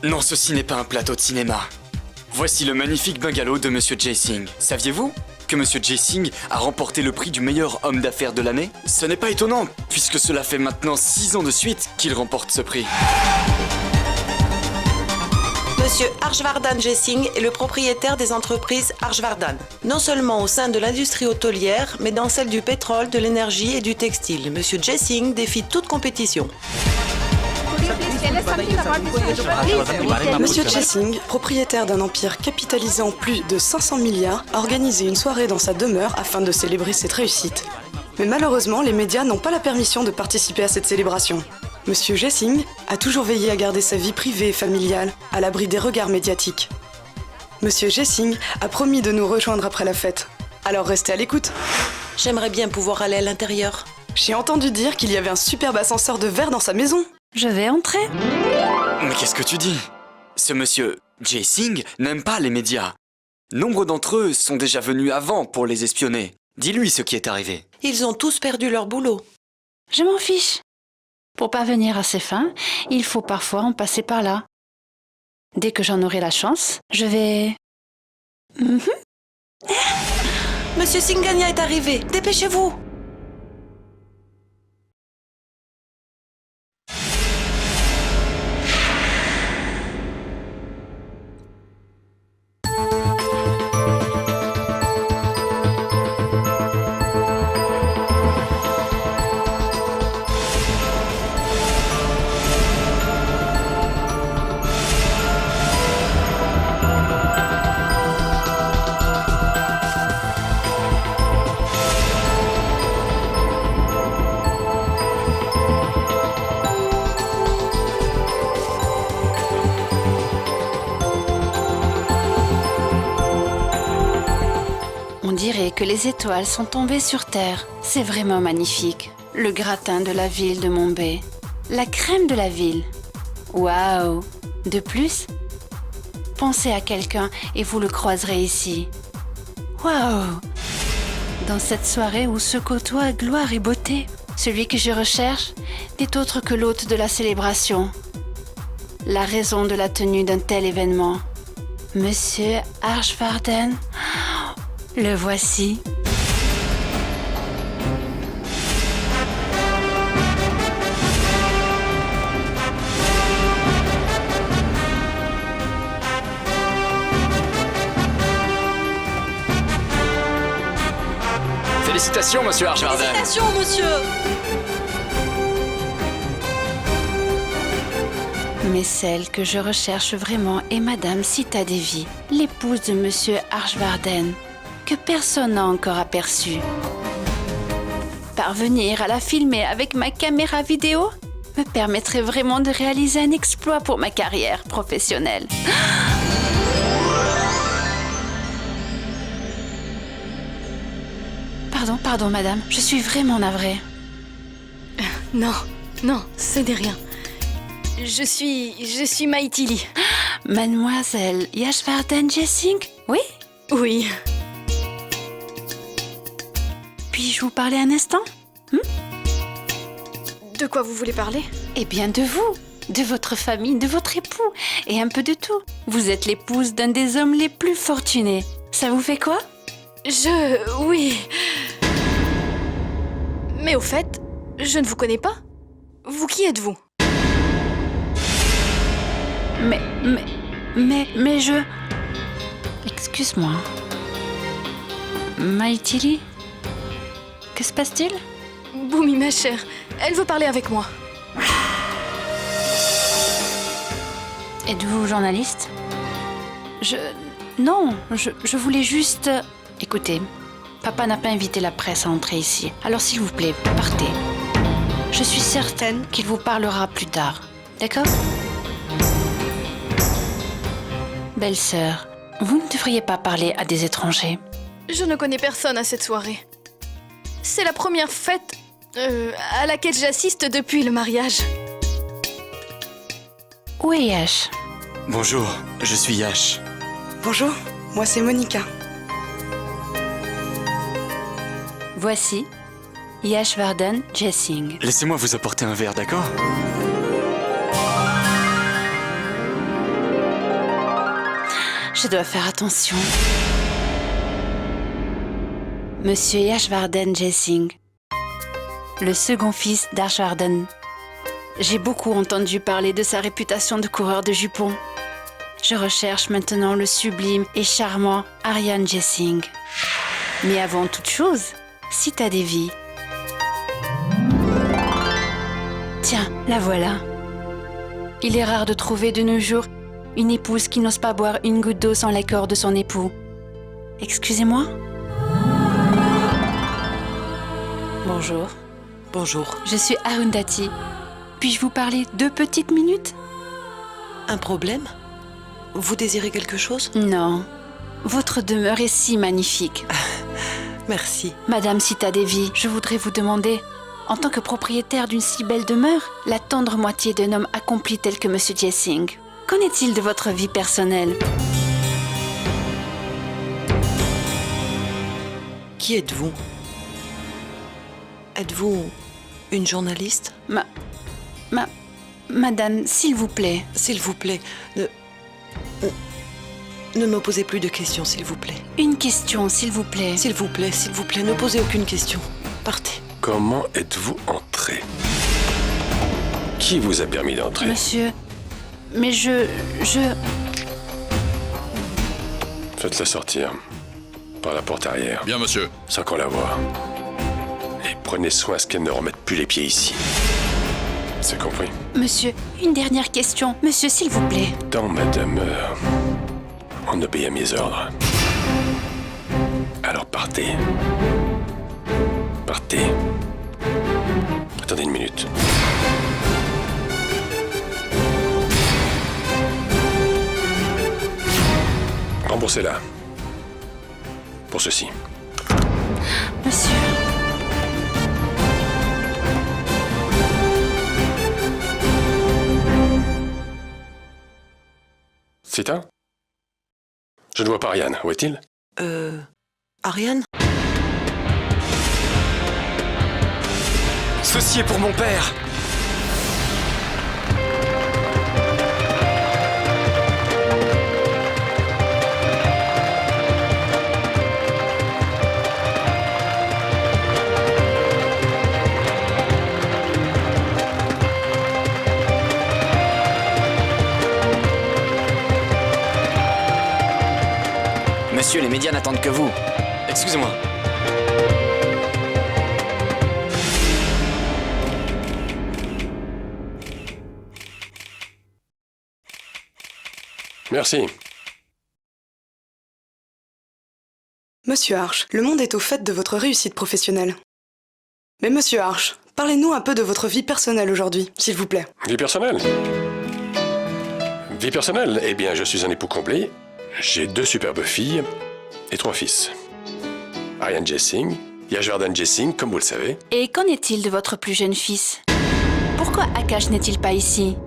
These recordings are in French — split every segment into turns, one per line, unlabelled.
Non, ceci n'est pas un plateau de cinéma. Voici le magnifique bungalow de Monsieur Jay Singh. Saviez-vous que Monsieur Jay Singh a remporté le prix du meilleur homme d'affaires de l'année? Ce n'est pas étonnant, puisque cela fait maintenant 6 ans de suite qu'il remporte ce prix.
Monsieur Harshvardhan Jay Singh est le propriétaire des entreprises Harshvardhan. Non seulement au sein de l'industrie hôtelière, mais dans celle du pétrole, de l'énergie et du textile. Monsieur Jay Singh défie toute compétition.
Monsieur Jay Singh, propriétaire d'un empire capitalisé en plus de 500 milliards, a organisé une soirée dans sa demeure afin de célébrer cette réussite. Mais malheureusement, les médias n'ont pas la permission de participer à cette célébration. Monsieur Jay Singh a toujours veillé à garder sa vie privée et familiale à l'abri des regards médiatiques. Monsieur Jay Singh a promis de nous rejoindre après la fête. Alors restez à l'écoute.
J'aimerais bien pouvoir aller à l'intérieur.
J'ai entendu dire qu'il y avait un superbe ascenseur de verre dans sa maison.
Je vais entrer.
Mais qu'est-ce que tu dis? Ce monsieur Jay Singh n'aime pas les médias. Nombre d'entre eux sont déjà venus avant pour les espionner. Dis-lui ce qui est arrivé.
Ils ont tous perdu leur boulot.
Je m'en fiche. Pour parvenir à ses fins, il faut parfois en passer par là. Dès que j'en aurai la chance, je vais...
Monsieur Singhania est arrivé. Dépêchez-vous.
On dirait que les étoiles sont tombées sur Terre. C'est vraiment magnifique. Le gratin de la ville de Mumbai. La crème de la ville. Waouh! De plus, pensez à quelqu'un et vous le croiserez ici. Waouh! Dans cette soirée où se côtoient gloire et beauté, celui que je recherche n'est autre que l'hôte de la célébration. La raison de la tenue d'un tel événement. Monsieur Harshvardhan, le voici.
Félicitations, monsieur Harshvardhan.
Félicitations, monsieur.
Mais celle que je recherche vraiment est Madame Sita Devi, l'épouse de Monsieur Harshvardhan, que personne n'a encore aperçue. Parvenir à la filmer avec ma caméra vidéo me permettrait vraiment de réaliser un exploit pour ma carrière professionnelle. Pardon, madame, je suis vraiment navrée.
Non, ce n'est rien. Je suis Maithili.
Mademoiselle Harshvardhan Jay Singh? Oui?
Oui.
Puis-je vous parler un instant?
De quoi vous voulez parler?
Eh bien de vous, de votre famille, de votre époux, et un peu de tout. Vous êtes l'épouse d'un des hommes les plus fortunés. Ça vous fait quoi?
Oui. Mais au fait, je ne vous connais pas. Vous qui êtes-vous?
Mais je... Excuse-moi. Maithili? Que se passe-t-il?
Bhumi, ma chère, elle veut parler avec moi.
Êtes-vous journaliste? Non, je voulais juste... Écoutez, Papa n'a pas invité la presse à entrer ici. Alors s'il vous plaît, partez. Je suis certaine qu'il vous parlera plus tard. D'accord? Belle-sœur, vous ne devriez pas parler à des étrangers.
Je ne connais personne à cette soirée. C'est la première fête à laquelle j'assiste depuis le mariage.
Où est Yash?
Bonjour, je suis Yash.
Bonjour, moi c'est Monica.
Voici Yashvardhan Jessing.
Laissez-moi vous apporter un verre, d'accord?
Je dois faire attention. Monsieur Yashvardhan Jessing, le second fils d'Harshvardhan. J'ai beaucoup entendu parler de sa réputation de coureur de jupons. Je recherche maintenant le sublime et charmant Aryan Jessing. Mais avant toute chose, Sita Devi. Tiens, la voilà. Il est rare de trouver de nos jours une épouse qui n'ose pas boire une goutte d'eau sans l'accord de son époux. Excusez-moi? Bonjour.
Bonjour.
Je suis Arundhati. Puis-je vous parler 2 petites minutes?
Un problème? Vous désirez quelque chose?
Non. Votre demeure est si magnifique.
Merci.
Madame Sita Devi, je voudrais vous demander, en tant que propriétaire d'une si belle demeure, la tendre moitié d'un homme accompli tel que Monsieur Jessing, qu'en est-il de votre vie personnelle?
Qui êtes-vous? Êtes-vous une journaliste?
Madame, s'il vous plaît.
S'il vous plaît, ne me posez plus de questions, s'il vous plaît.
Une question, s'il vous plaît.
S'il vous plaît, ne posez aucune question. Partez.
Comment êtes-vous entré? Qui vous a permis d'entrer?
Monsieur, mais je...
Faites-la sortir. Par la porte arrière.
Bien, monsieur.
Sans qu'on la voie. Et prenez soin à ce qu'elle ne remette plus les pieds ici. C'est compris?
Monsieur, une dernière question. Monsieur, s'il vous plaît.
Dans ma demeure, on obéit à mes ordres. Alors partez. Partez. Attendez une minute. Remboursez-la. Pour ceci.
Monsieur...
Sita? Je ne vois pas Ariane. Où est-il?
Ariane?
Ceci est pour mon père. Monsieur, les médias n'attendent que vous. Excusez-moi.
Merci.
Monsieur Arch, le monde est au fait de votre réussite professionnelle. Mais monsieur Arch, parlez-nous un peu de votre vie personnelle aujourd'hui, s'il vous plaît.
Vie personnelle? Vie personnelle? Eh bien, je suis un époux complet. J'ai 2 superbes filles et 3 fils. Aryan Jessing, Yashvardhan Jessing, comme vous le savez.
Et qu'en est-il de votre plus jeune fils? Pourquoi Akash n'est-il pas ici?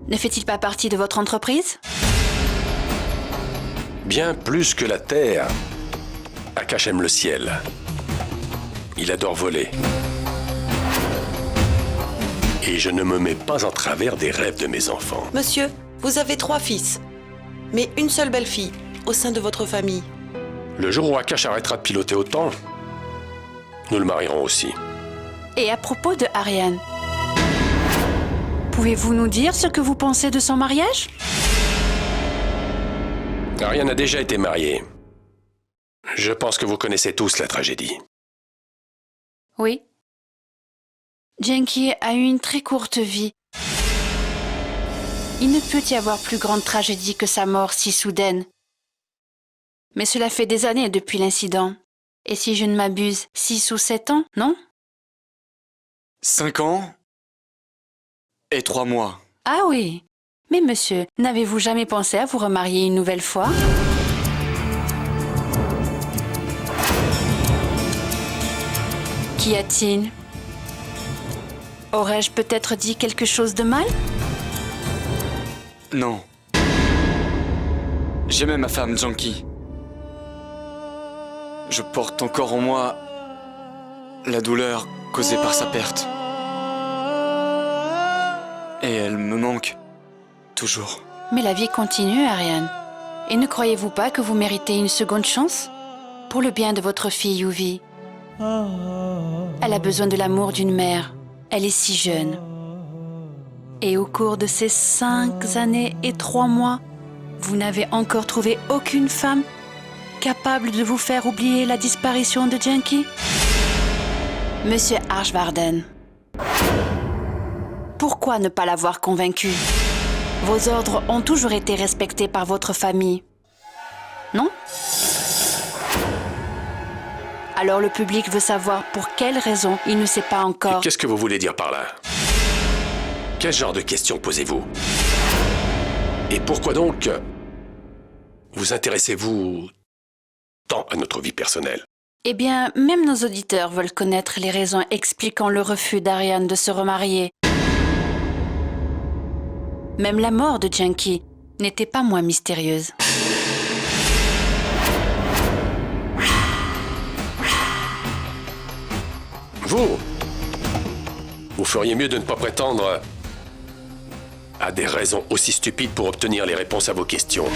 Ne fait-il pas partie de votre entreprise?
Bien plus que la terre, Akash aime le ciel. Il adore voler. Et je ne me mets pas en travers des rêves de mes enfants.
Monsieur, vous avez 3 fils, mais une seule belle-fille au sein de votre famille.
Le jour où Akash arrêtera de piloter autant, nous le marierons aussi.
Et à propos de Ariane, pouvez-vous nous dire ce que vous pensez de son mariage?
Ariane a déjà été mariée. Je pense que vous connaissez tous la tragédie.
Oui. Jenki a eu une très courte vie. Il ne peut y avoir plus grande tragédie que sa mort si soudaine. Mais cela fait des années depuis l'incident. Et si je ne m'abuse, 6 ou 7 ans, non?
5 ans et 3 mois.
Ah oui. Mais monsieur, n'avez-vous jamais pensé à vous remarier une nouvelle fois? Qu'y a-t-il? Aurais-je peut-être dit quelque chose de mal?
Non. J'aimais ma femme, Janky. Je porte encore en moi la douleur causée par sa perte. Et elle me manque toujours.
Mais la vie continue, Ariane. Et ne croyez-vous pas que vous méritez une seconde chance? Pour le bien de votre fille, Yuvi. Elle a besoin de l'amour d'une mère. Elle est si jeune. Et au cours de ces 5 années et 3 mois, vous n'avez encore trouvé aucune femme capable de vous faire oublier la disparition de Janky? Monsieur Archvarden, pourquoi ne pas l'avoir convaincu? Vos ordres ont toujours été respectés par votre famille, non? Alors le public veut savoir pour quelle raison il ne sait pas encore.
Qu'est-ce que vous voulez dire par là? Quel genre de questions posez-vous? Et pourquoi donc vous intéressez-vous tant à notre vie personnelle?
Eh bien, même nos auditeurs veulent connaître les raisons expliquant le refus d'Ariane de se remarier. Même la mort de Janky n'était pas moins mystérieuse.
Vous feriez mieux de ne pas prétendre à des raisons aussi stupides pour obtenir les réponses à vos questions.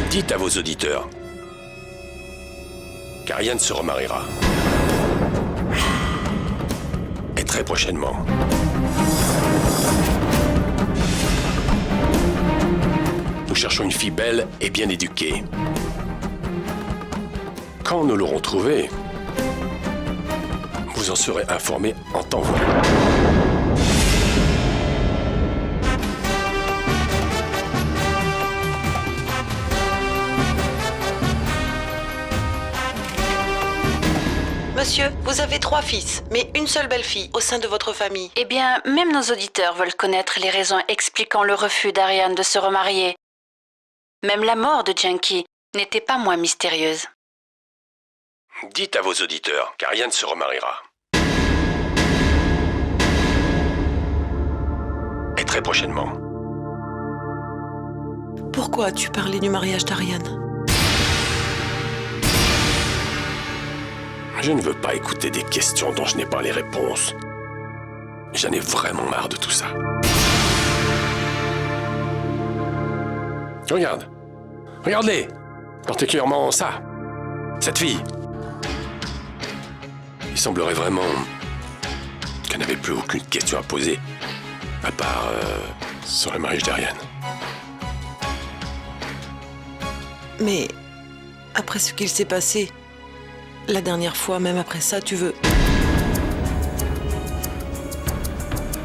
Dites à vos auditeurs qu'Ariane se remariera. Et très prochainement. Nous cherchons une fille belle et bien éduquée. Quand nous l'aurons trouvée, vous en serez informé en temps voulu.
Monsieur, vous avez 3 fils, mais une seule belle-fille au sein de votre famille.
Eh bien, même nos auditeurs veulent connaître les raisons expliquant le refus d'Ariane de se remarier. Même la mort de Janky n'était pas moins mystérieuse.
Dites à vos auditeurs qu'Ariane se remariera. Et très prochainement.
Pourquoi as-tu parlé du mariage d'Ariane?
Je ne veux pas écouter des questions dont je n'ai pas les réponses. J'en ai vraiment marre de tout ça. Regarde. Regarde-les. Particulièrement ça. Cette fille. Il semblerait vraiment qu'elle n'avait plus aucune question à poser, à part sur le mariage d'Ariane.
Mais après ce qu'il s'est passé, la dernière fois, même après ça, tu veux...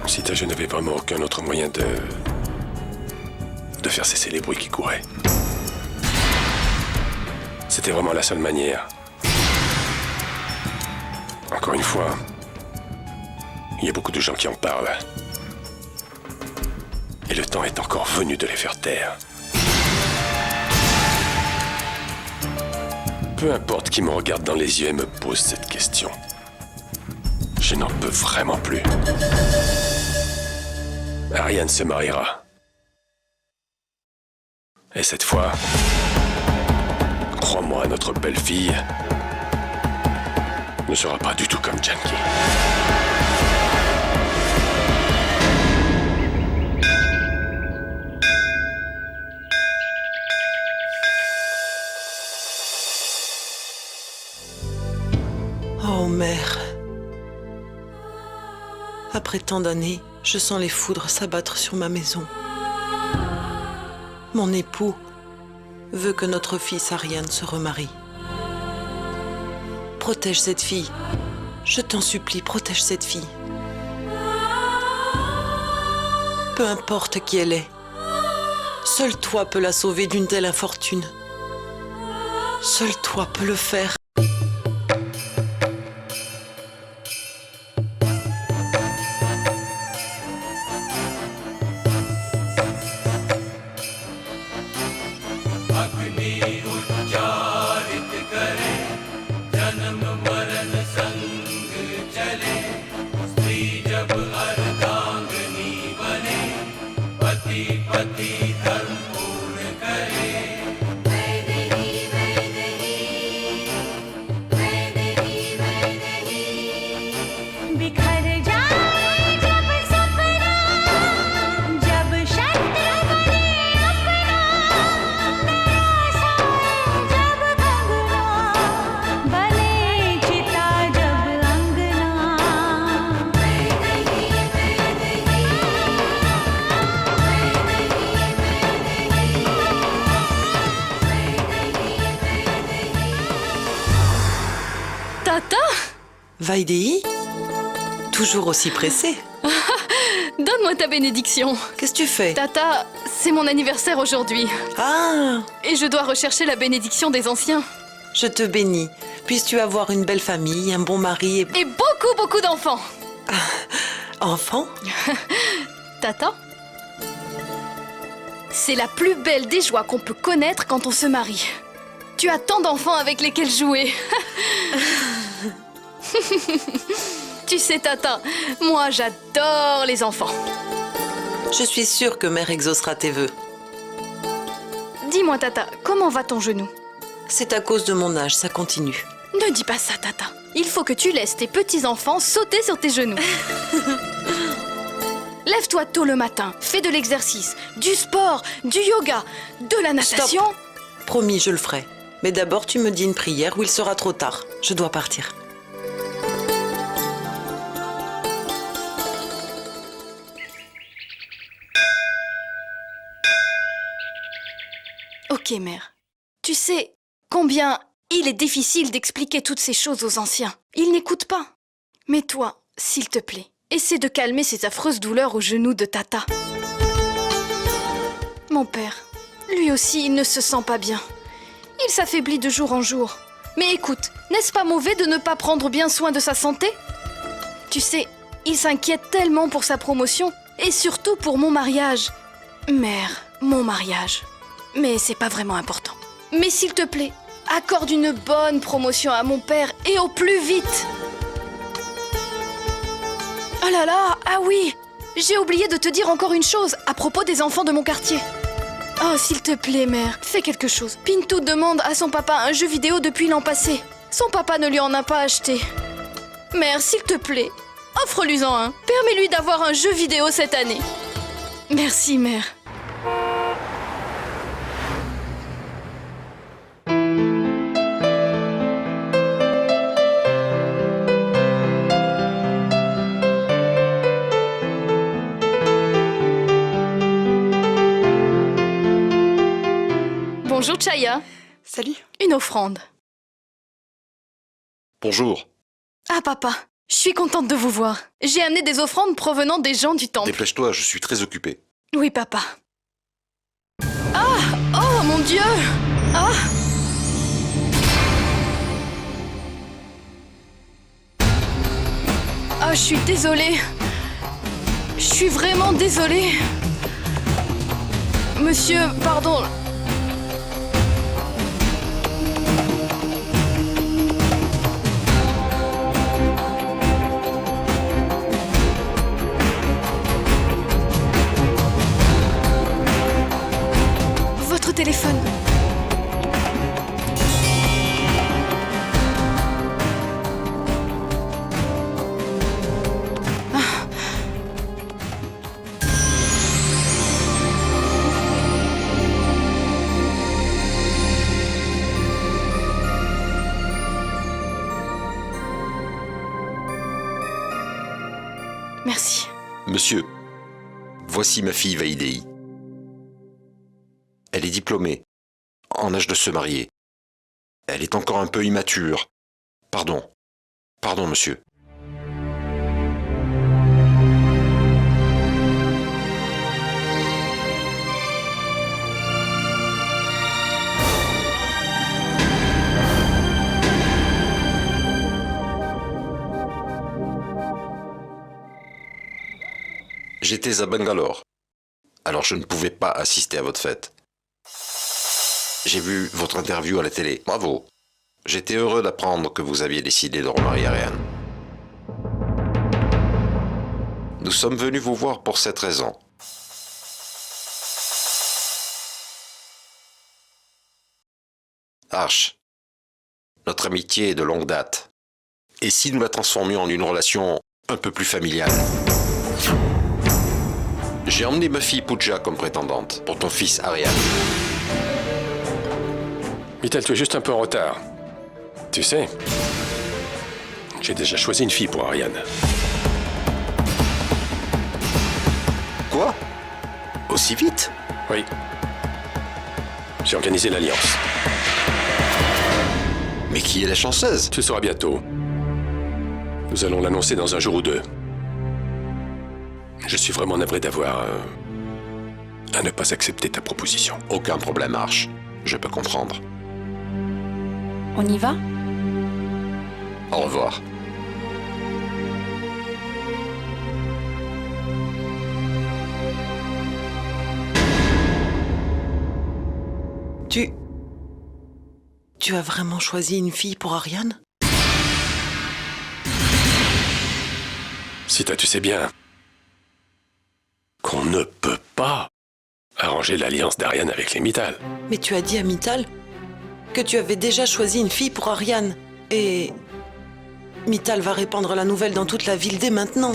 Sita, je n'avais vraiment aucun autre moyen de faire cesser les bruits qui couraient. C'était vraiment la seule manière. Encore une fois, il y a beaucoup de gens qui en parlent. Et le temps est encore venu de les faire taire. Peu importe qui me regarde dans les yeux et me pose cette question. Je n'en peux vraiment plus. Ariane se mariera. Et cette fois, crois-moi, notre belle-fille ne sera pas du tout comme Janky.
Oh mère. Après tant d'années, je sens les foudres s'abattre sur ma maison. Mon époux veut que notre fils Ariane se remarie. Protège cette fille. Je t'en supplie, protège cette fille. Peu importe qui elle est. Seul toi peux la sauver d'une telle infortune. Seul toi peux le faire. Vaidéi? Toujours aussi pressé?
Donne-moi ta bénédiction.
Qu'est-ce que tu fais?
Tata, c'est mon anniversaire aujourd'hui.
Ah!
Et je dois rechercher la bénédiction des anciens.
Je te bénis. Puisses-tu avoir une belle famille, un bon mari et...
Et beaucoup d'enfants.
Enfant?
Tata, c'est la plus belle des joies qu'on peut connaître quand on se marie. Tu as tant d'enfants avec lesquels jouer. Tu sais, Tata, moi j'adore les enfants.
Je suis sûre que mère exaucera tes vœux.
Dis-moi, Tata, comment va ton genou?
C'est à cause de mon âge, ça continue.
Ne dis pas ça, Tata. Il faut que tu laisses tes petits-enfants sauter sur tes genoux. Lève-toi tôt le matin, fais de l'exercice, du sport, du yoga, de la natation.
Stop. Promis, je le ferai. Mais d'abord, tu me dis une prière ou il sera trop tard. Je dois partir.
Ok, mère. Tu sais combien il est difficile d'expliquer toutes ces choses aux anciens. Ils n'écoutent pas. Mais toi, s'il te plaît, essaie de calmer ces affreuses douleurs aux genoux de Tata. Mon père, lui aussi, il ne se sent pas bien. Il s'affaiblit de jour en jour. Mais écoute, n'est-ce pas mauvais de ne pas prendre bien soin de sa santé? Tu sais, il s'inquiète tellement pour sa promotion et surtout pour mon mariage. Mère, mon mariage. Mais c'est pas vraiment important. Mais s'il te plaît, accorde une bonne promotion à mon père et au plus vite. Oh là là, ah oui, j'ai oublié de te dire encore une chose à propos des enfants de mon quartier. Oh, s'il te plaît, mère, fais quelque chose. Pintou demande à son papa un jeu vidéo depuis l'an passé. Son papa ne lui en a pas acheté. Mère, s'il te plaît, offre-lui-en un. Permets-lui d'avoir un jeu vidéo cette année. Merci, mère. Bonjour, Chaya.
Salut.
Une offrande.
Bonjour.
Ah, papa, je suis contente de vous voir. J'ai amené des offrandes provenant des gens du temple.
Dépêche-toi, je suis très occupé.
Oui, papa. Ah! Oh, mon Dieu! Ah! Ah, je suis désolée. Je suis vraiment désolée. Monsieur, pardon. Votre téléphone. Merci.
Monsieur, voici ma fille Vaidéi. Elle est diplômée, en âge de se marier. Elle est encore un peu immature. Pardon. Pardon, monsieur. J'étais à Bangalore, alors je ne pouvais pas assister à votre fête. J'ai vu votre interview à la télé. Bravo. J'étais heureux d'apprendre que vous aviez décidé de remarier Ariane. Nous sommes venus vous voir pour cette raison. Arch, notre amitié est de longue date. Et si nous la transformions en une relation un peu plus familiale? J'ai emmené ma fille Pooja comme prétendante pour ton fils Ariane.
Vital, tu es juste un peu en retard. Tu sais, j'ai déjà choisi une fille pour Ariane.
Quoi? Aussi vite?
Oui. J'ai organisé l'alliance.
Mais qui est la chanceuse?
Tu le sauras bientôt. Nous allons l'annoncer dans un jour ou deux. Je suis vraiment navré d'avoir à ne pas accepter ta proposition.
Aucun problème, Arch. Je peux comprendre.
On y va?
Au revoir.
Tu as vraiment choisi une fille pour Ariane?
Sita, tu sais bien qu'on ne peut pas arranger l'alliance d'Ariane avec les Mittal.
Mais tu as dit à Mittal que tu avais déjà choisi une fille pour Ariane. Et Mittal va répandre la nouvelle dans toute la ville dès maintenant.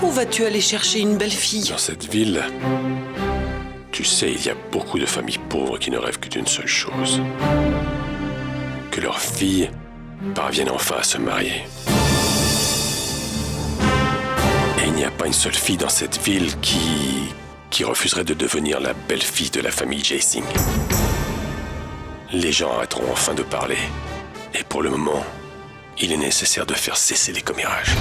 Où vas-tu aller chercher une belle fille?
Dans cette ville, tu sais, il y a beaucoup de familles pauvres qui ne rêvent que d'une seule chose. Que leurs filles parviennent enfin à se marier. Et il n'y a pas une seule fille dans cette ville qui refuserait de devenir la belle-fille de la famille Jae-sing. Les gens arrêteront enfin de parler. Et pour le moment, il est nécessaire de faire cesser les commérages.